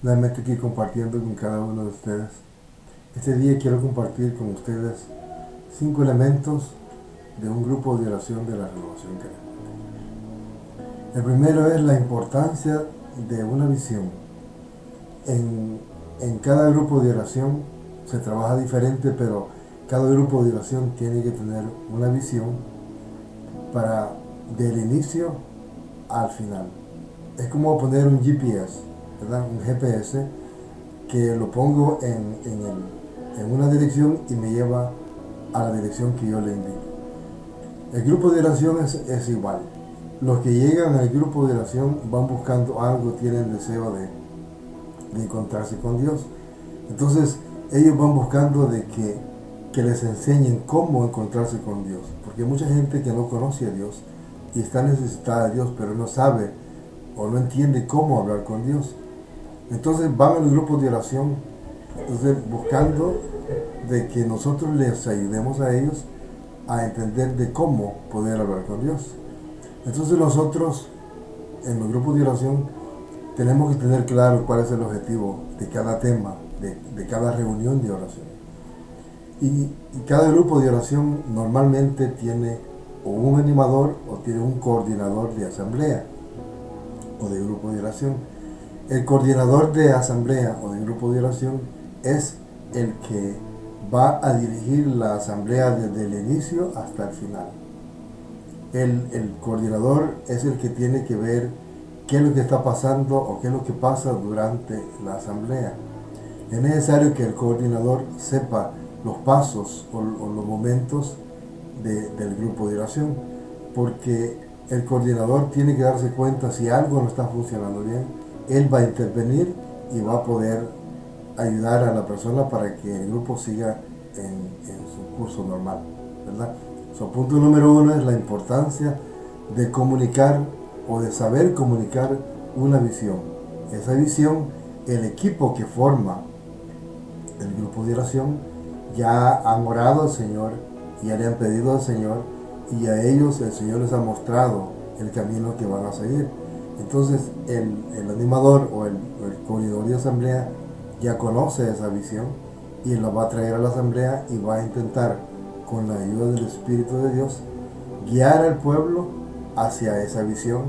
Nuevamente aquí compartiendo con cada uno de ustedes. Este día quiero compartir con ustedes 5 elementos de un grupo de oración de la renovación carismática. El primero es la importancia de una visión. En cada grupo de oración se trabaja diferente, pero cada grupo de oración tiene que tener una visión para del inicio al final. Es como poner un GPS, ¿verdad? Un GPS que lo pongo en una dirección y me lleva a la dirección que yo le indico. El grupo de oración es igual. Los que llegan al grupo de oración van buscando algo, tienen deseo de encontrarse con Dios. Entonces ellos van buscando que les enseñen cómo encontrarse con Dios. Porque hay mucha gente que no conoce a Dios y está necesitada de Dios, pero no sabe o no entiende cómo hablar con Dios. Entonces van al grupo de oración, entonces buscando de que nosotros les ayudemos a ellos a entender de cómo poder hablar con Dios. Entonces nosotros en los grupos de oración tenemos que tener claro cuál es el objetivo de cada tema, de cada reunión de oración. Y cada grupo de oración normalmente tiene o un animador o tiene un coordinador de asamblea o de grupo de oración. El coordinador de asamblea o de grupo de oración es el que va a dirigir la asamblea desde el inicio hasta el final. El coordinador es el que tiene que ver qué es lo que está pasando o qué es lo que pasa durante la asamblea. Es necesario que el coordinador sepa los pasos o los momentos del grupo de oración, porque el coordinador tiene que darse cuenta si algo no está funcionando bien. Él va a intervenir y va a poder ayudar a la persona para que el grupo siga en su curso normal, ¿verdad? Punto número 1 es la importancia de comunicar o de saber comunicar una visión. Esa visión, el equipo que forma el grupo de oración ya han orado al Señor, ya le han pedido al Señor y a ellos el Señor les ha mostrado el camino que van a seguir. Entonces el animador o el coordinador de asamblea ya conoce esa visión y la va a traer a la asamblea y va a intentar, con la ayuda del Espíritu de Dios, guiar al pueblo hacia esa visión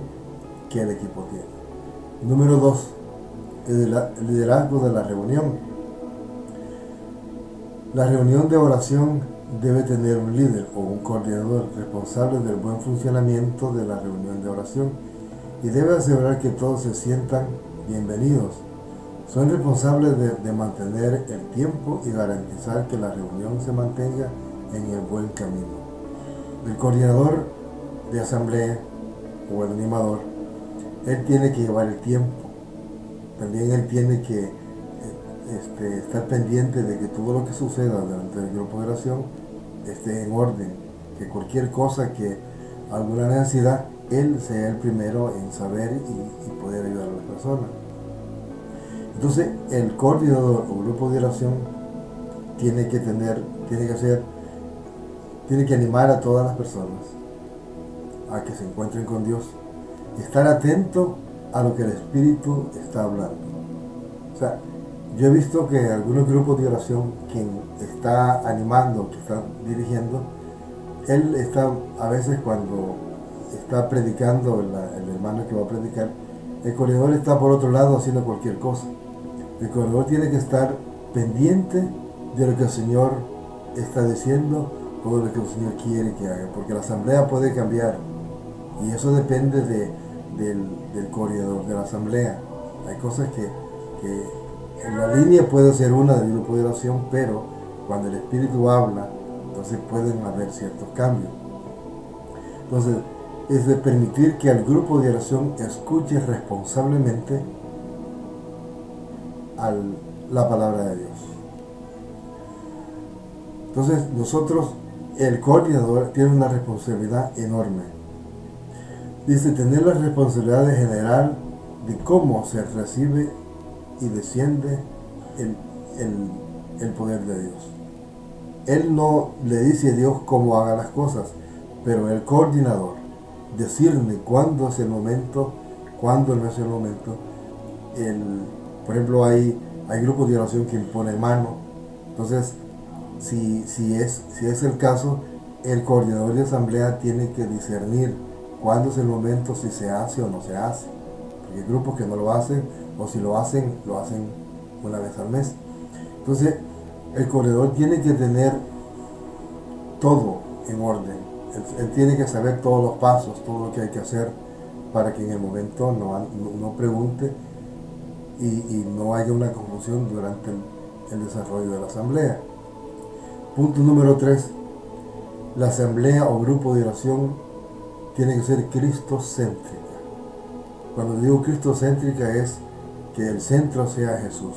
que el equipo tiene. Número 2, el liderazgo de la reunión. La reunión de oración debe tener un líder o un coordinador responsable del buen funcionamiento de la reunión de oración y debe asegurar que todos se sientan bienvenidos. Son responsables de mantener el tiempo y garantizar que la reunión se mantenga en el buen camino. El coordinador de asamblea o el animador, él tiene que llevar el tiempo. También él tiene que estar pendiente de que todo lo que suceda durante el grupo de oración esté en orden, que cualquier cosa, que alguna necesidad, él sea el primero en saber y poder ayudar a la persona. Entonces el coordinador o grupo de oración tiene que animar a todas las personas a que se encuentren con Dios, estar atento a lo que el Espíritu está hablando. O sea, yo he visto que algunos grupos de oración, quien está animando, que está dirigiendo, él está, a veces cuando está predicando, el hermano que va a predicar, el coordinador está por otro lado haciendo cualquier cosa. El coordinador tiene que estar pendiente de lo que el Señor está diciendo o de lo que el Señor quiere que haga, porque la asamblea puede cambiar y eso depende del coordinador de la asamblea. Hay cosas que en la línea puede ser una del grupo de oración, pero cuando el Espíritu habla, entonces pueden haber ciertos cambios. Entonces, es de permitir que el grupo de oración escuche responsablemente la palabra de Dios. Entonces, el coordinador tiene una responsabilidad enorme. Dice, tener la responsabilidad de generar de cómo se recibe y desciende el poder de Dios. Él no le dice a Dios cómo haga las cosas, pero el coordinador decirle cuándo es el momento, cuándo no es el momento. Por ejemplo, hay grupos de oración que imponen mano. Entonces, si es el caso, el coordinador de asamblea tiene que discernir cuándo es el momento, si se hace o no se hace. Porque hay grupos que no lo hacen, o si lo hacen una vez al mes. Entonces, el coordinador tiene que tener todo en orden. Él tiene que saber todos los pasos, todo lo que hay que hacer para que en el momento no pregunte y no haya una confusión durante el desarrollo de la asamblea. Punto número 3. La asamblea o grupo de oración tiene que ser cristocéntrica. Cuando digo cristocéntrica es que el centro sea Jesús.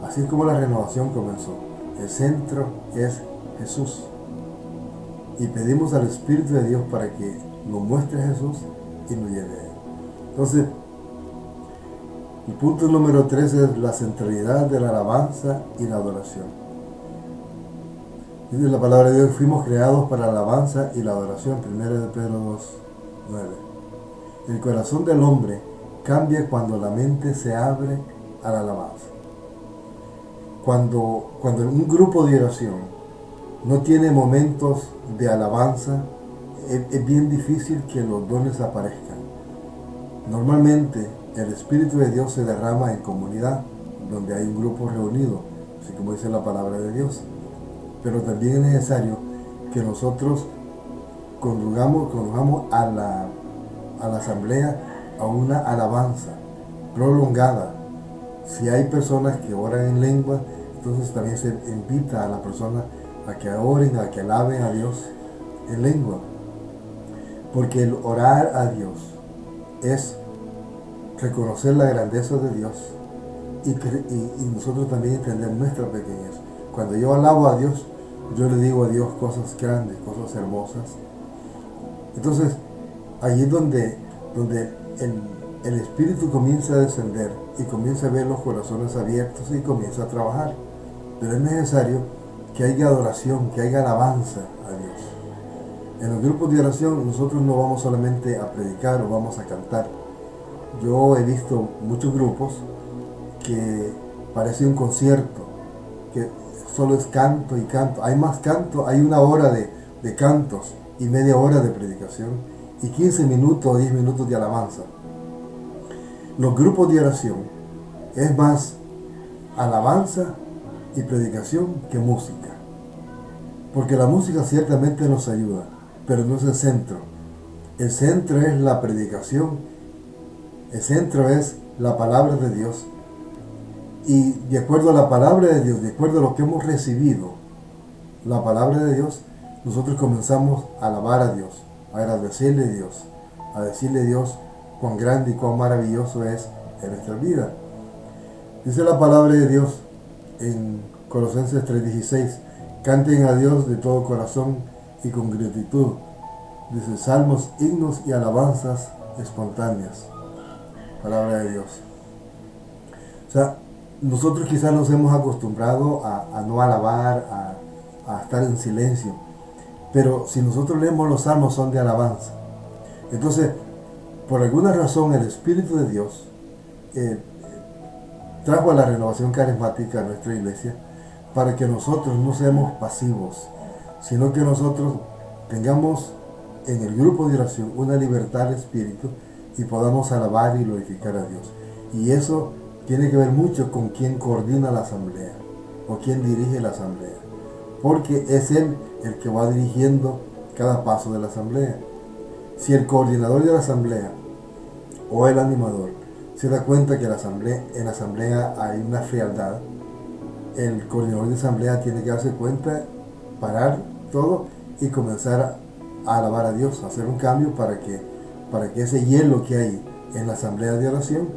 Así es como la renovación comenzó. El centro es Jesús. Y pedimos al Espíritu de Dios para que nos muestre a Jesús y nos lleve a Él. Entonces, el punto número 3 es la centralidad de la alabanza y la adoración. Dice la palabra de Dios: fuimos creados para la alabanza y la adoración. 1 de Pedro 2:9. El corazón del hombre cambia cuando la mente se abre a la alabanza. Cuando un grupo de oración no tiene momentos de alabanza, es bien difícil que los dones aparezcan. Normalmente el Espíritu de Dios se derrama en comunidad, donde hay un grupo reunido, así como dice la palabra de Dios. Pero también es necesario que nosotros conduzcamos a la asamblea a una alabanza prolongada. Si hay personas que oran en lengua, entonces también se invita a la persona a que oren, a que alaben a Dios en lengua. Porque el orar a Dios es reconocer la grandeza de Dios y nosotros también entender nuestra pequeñez. Cuando yo alabo a Dios, yo le digo a Dios cosas grandes, cosas hermosas. Entonces, allí es donde el Espíritu comienza a descender y comienza a ver los corazones abiertos y comienza a trabajar. Pero es necesario que haya adoración, que haya alabanza a Dios. En los grupos de oración nosotros no vamos solamente a predicar o vamos a cantar. Yo he visto muchos grupos que parece un concierto, que solo es canto y canto. Hay más canto, hay 1 hora de cantos y media hora de predicación y 15 minutos o 10 minutos de alabanza. Los grupos de oración es más alabanza y predicación que música. Porque la música ciertamente nos ayuda, pero no es el centro. El centro es la predicación, el centro es la palabra de Dios. Y de acuerdo a la palabra de Dios, de acuerdo a lo que hemos recibido, la palabra de Dios, nosotros comenzamos a alabar a Dios, a agradecerle a Dios, a decirle a Dios cuán grande y cuán maravilloso es en nuestra vida. Dice la palabra de Dios en Colosenses 3:16: canten a Dios de todo corazón y con gratitud. Dice: salmos, himnos y alabanzas espontáneas. Palabra de Dios. O sea, nosotros quizás nos hemos acostumbrado a no alabar, a estar en silencio. Pero si nosotros leemos los salmos, son de alabanza. Entonces, por alguna razón, el Espíritu de Dios trajo a la renovación carismática a nuestra iglesia para que nosotros no seamos pasivos, sino que nosotros tengamos en el grupo de oración una libertad de espíritu y podamos alabar y glorificar a Dios. Y eso tiene que ver mucho con quién coordina la asamblea o quién dirige la asamblea, porque es Él el que va dirigiendo cada paso de la asamblea. Si el coordinador de la asamblea o el animador se da cuenta que en la asamblea hay una frialdad, el coordinador de asamblea tiene que darse cuenta, parar todo y comenzar a alabar a Dios, a hacer un cambio para que ese hielo que hay en la asamblea de oración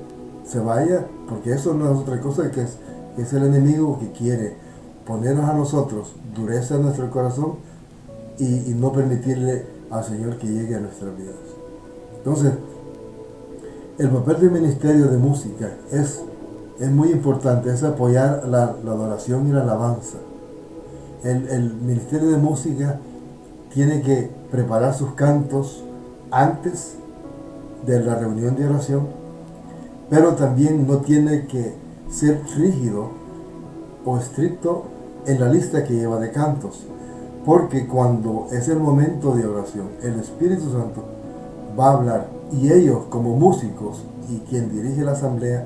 se vaya, porque eso no es otra cosa que es el enemigo que quiere ponernos a nosotros dureza en nuestro corazón y no permitirle al Señor que llegue a nuestras vidas. Entonces, el papel del ministerio de música es muy importante, es apoyar la adoración y la alabanza. El ministerio de música tiene que preparar sus cantos antes de la reunión de oración pero también no tiene que ser rígido o estricto en la lista que lleva de cantos, porque cuando es el momento de oración, el Espíritu Santo va a hablar y ellos como músicos y quien dirige la asamblea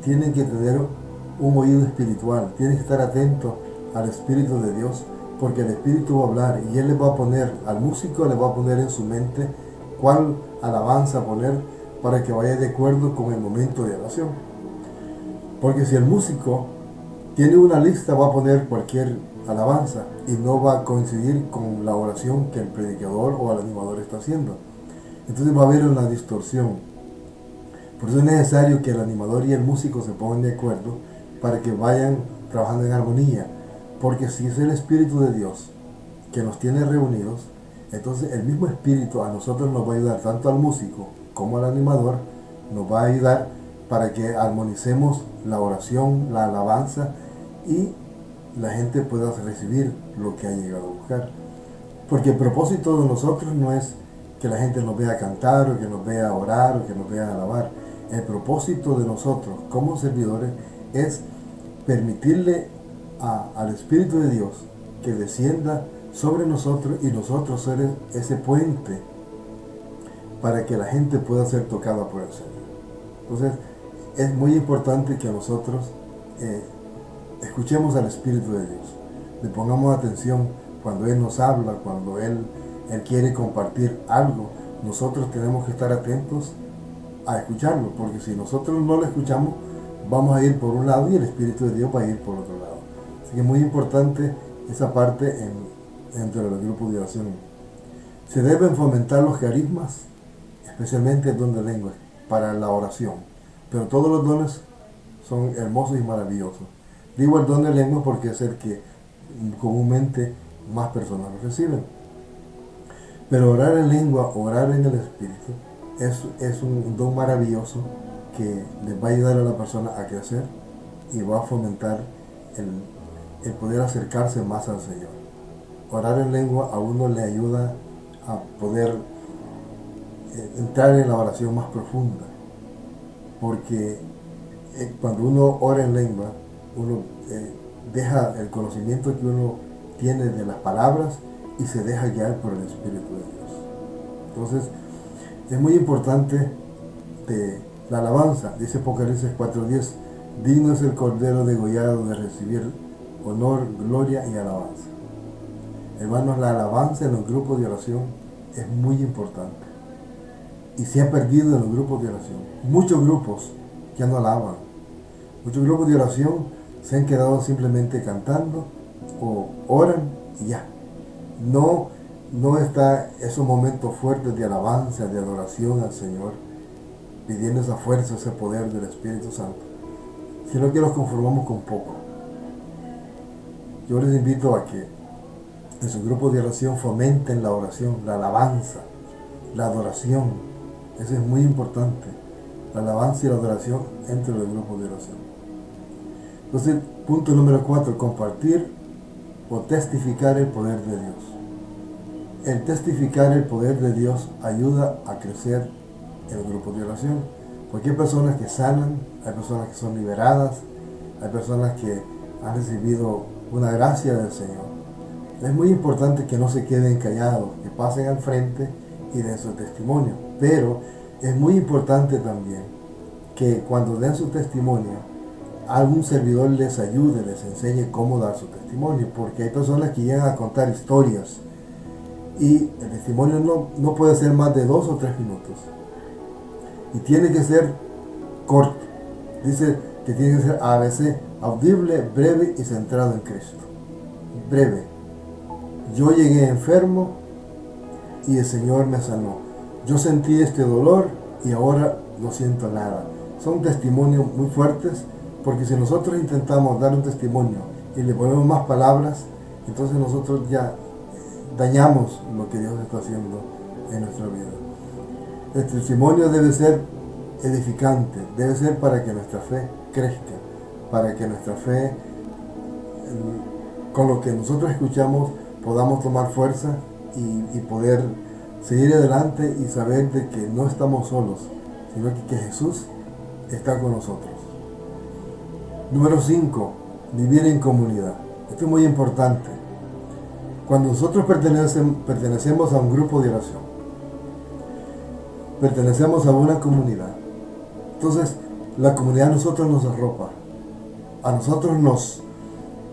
tienen que tener un oído espiritual, tienen que estar atentos al Espíritu de Dios, porque el Espíritu va a hablar y Él le va a poner, al músico le va a poner en su mente cuál alabanza poner para que vaya de acuerdo con el momento de oración. Porque si el músico tiene una lista, va a poner cualquier alabanza y no va a coincidir con la oración que el predicador o el animador está haciendo. Entonces va a haber una distorsión. Por eso es necesario que el animador y el músico se pongan de acuerdo para que vayan trabajando en armonía. Porque si es el Espíritu de Dios que nos tiene reunidos, entonces el mismo Espíritu a nosotros nos va a ayudar, tanto al músico como al animador, nos va a ayudar para que armonicemos la oración, la alabanza y la gente pueda recibir lo que ha llegado a buscar. Porque el propósito de nosotros no es que la gente nos vea cantar o que nos vea orar o que nos vea alabar. El propósito de nosotros como servidores es permitirle al Espíritu de Dios que descienda sobre nosotros y nosotros ser ese puente para que la gente pueda ser tocada por el Señor. Entonces es muy importante que nosotros escuchemos al Espíritu de Dios, le pongamos atención cuando Él nos habla, cuando Él quiere compartir algo. Nosotros tenemos que estar atentos a escucharlo, porque si nosotros no lo escuchamos, vamos a ir por un lado y el Espíritu de Dios va a ir por otro lado. Así que es muy importante esa parte dentro de los grupos de oración. Se deben fomentar los carismas, especialmente el don de lengua, para la oración. Pero todos los dones son hermosos y maravillosos. Digo el don de lengua porque es el que comúnmente más personas lo reciben. Pero orar en lengua, orar en el Espíritu, es un don maravilloso que les va a ayudar a la persona a crecer y va a fomentar el poder acercarse más al Señor. Orar en lengua a uno le ayuda a poder entrar en la oración más profunda, porque cuando uno ora en lengua, uno deja el conocimiento que uno tiene de las palabras y se deja guiar por el Espíritu de Dios. Entonces, es muy importante la alabanza. Dice Apocalipsis 4:10, digno es el Cordero degollado de recibir honor, gloria y alabanza. Hermanos, la alabanza en los grupos de oración es muy importante. Y se ha perdido en los grupos de oración. Muchos grupos ya no alaban. Muchos grupos de oración se han quedado simplemente cantando o oran y ya. No está esos momentos fuertes de alabanza, de adoración al Señor, pidiendo esa fuerza, ese poder del Espíritu Santo, sino que nos conformamos con poco. Yo les invito a que en sus grupos de oración fomenten la oración, la alabanza, la adoración. Eso es muy importante, la alabanza y la adoración entre los grupos de oración. Entonces, punto número 4, compartir o testificar el poder de Dios. El testificar el poder de Dios ayuda a crecer en los grupos de oración, porque hay personas que sanan, hay personas que son liberadas, hay personas que han recibido una gracia del Señor. Es muy importante que no se queden callados, que pasen al frente y den su testimonio, pero es muy importante también que cuando den su testimonio, algún servidor les ayude, les enseñe cómo dar su testimonio, porque hay personas que llegan a contar historias y el testimonio no puede ser más de 2 o 3 minutos y tiene que ser corto. Dice que tiene que ser ABC, audible, breve y centrado en Cristo. Breve. Yo llegué enfermo y el Señor me sanó. Yo sentí este dolor y ahora no siento nada. Son testimonios muy fuertes, porque si nosotros intentamos dar un testimonio y le ponemos más palabras, entonces nosotros ya dañamos lo que Dios está haciendo en nuestra vida. El testimonio debe ser edificante, debe ser para que nuestra fe crezca, para que nuestra fe, con lo que nosotros escuchamos, podamos tomar fuerza y poder seguir adelante y saber de que no estamos solos, sino que Jesús está con nosotros. Número 5, vivir en comunidad. Esto es muy importante. Cuando nosotros pertenecemos a un grupo de oración, pertenecemos a una comunidad, entonces la comunidad a nosotros nos arropa, a nosotros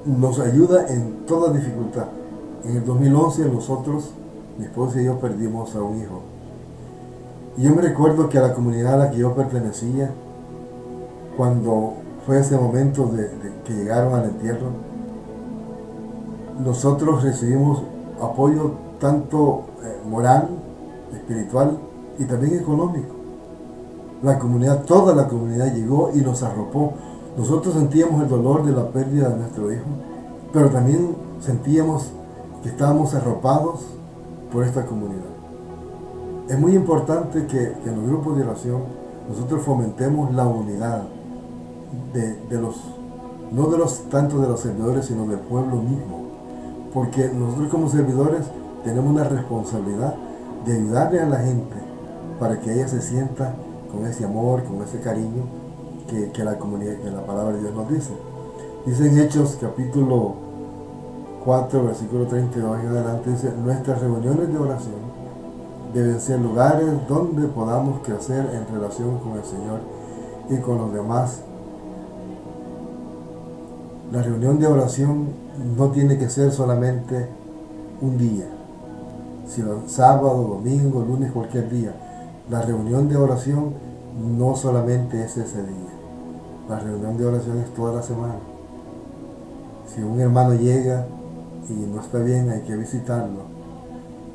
nos ayuda en toda dificultad. En el 2011 nosotros, mi esposa y yo, perdimos a un hijo. Y yo me recuerdo que a la comunidad a la que yo pertenecía, cuando fue ese momento de que llegaron al entierro, nosotros recibimos apoyo tanto moral, espiritual y también económico. La comunidad, toda la comunidad llegó y nos arropó. Nosotros sentíamos el dolor de la pérdida de nuestro hijo, pero también sentíamos que estábamos arropados por esta comunidad. Es muy importante que en los grupos de oración nosotros fomentemos la unidad no tanto de los servidores, sino del pueblo mismo. Porque nosotros como servidores tenemos una responsabilidad de ayudarle a la gente para que ella se sienta con ese amor, con ese cariño que la comunidad, que la palabra de Dios nos dice. Dice en Hechos capítulo 4, versículo 32 en adelante, dice: nuestras reuniones de oración deben ser lugares donde podamos crecer en relación con el Señor y con los demás. La reunión de oración no tiene que ser solamente un día, sino sábado, domingo, lunes, cualquier día. La reunión de oración no solamente es ese día. La reunión de oración es toda la semana. Si un hermano llega y no está bien, hay que visitarlo,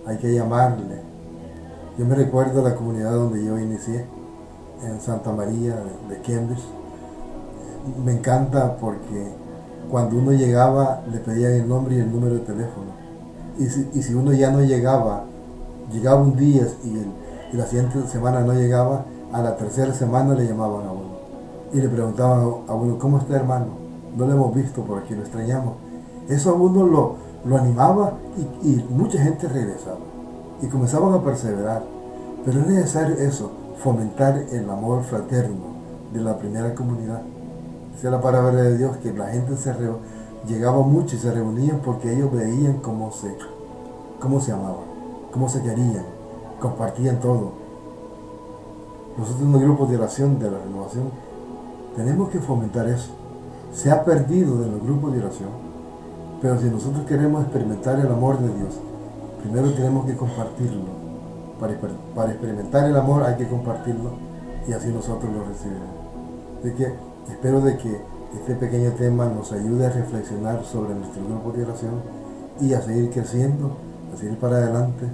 hay que llamarle. Yo me recuerdo la comunidad donde yo inicié, en Santa María de Cambridge. Me encanta porque cuando uno llegaba le pedían el nombre y el número de teléfono. Y si uno ya no llegaba un día y la siguiente semana no llegaba, a la tercera semana le llamaban a uno. Y le preguntaban a uno: ¿cómo está, hermano? No lo hemos visto por aquí, lo extrañamos. Eso a uno lo animaba y mucha gente regresaba. Y comenzaban a perseverar. Pero es necesario eso, fomentar el amor fraterno de la primera comunidad. Dice la palabra de Dios que la gente llegaba mucho y se reunían porque ellos veían cómo se amaban, cómo se querían, compartían todo. Nosotros en los grupos de oración de la renovación tenemos que fomentar eso. Se ha perdido de los grupos de oración, pero si nosotros queremos experimentar el amor de Dios, primero tenemos que compartirlo. Para experimentar el amor hay que compartirlo y así nosotros lo recibiremos. Así que espero de que este pequeño tema nos ayude a reflexionar sobre nuestro grupo de oración y a seguir creciendo, a seguir para adelante,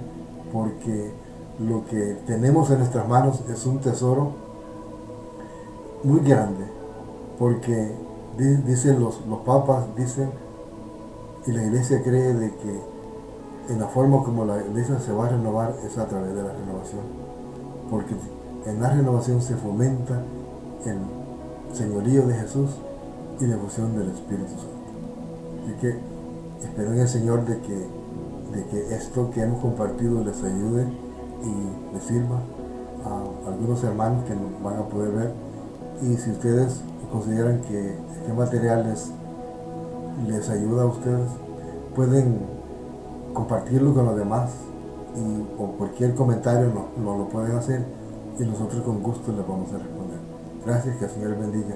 porque lo que tenemos en nuestras manos es un tesoro muy grande, porque dicen los papas, dicen, y la iglesia cree de que en la forma como la iglesia se va a renovar es a través de la renovación, porque en la renovación se fomenta el señorío de Jesús y la devoción del Espíritu Santo. Así que espero en el Señor de que esto que hemos compartido les ayude y les sirva a algunos hermanos que nos van a poder ver. Y si ustedes consideran que este material les ayuda a ustedes, pueden compartirlo con los demás o cualquier comentario nos lo pueden hacer y nosotros con gusto les vamos a responder. Gracias, que el Señor bendiga.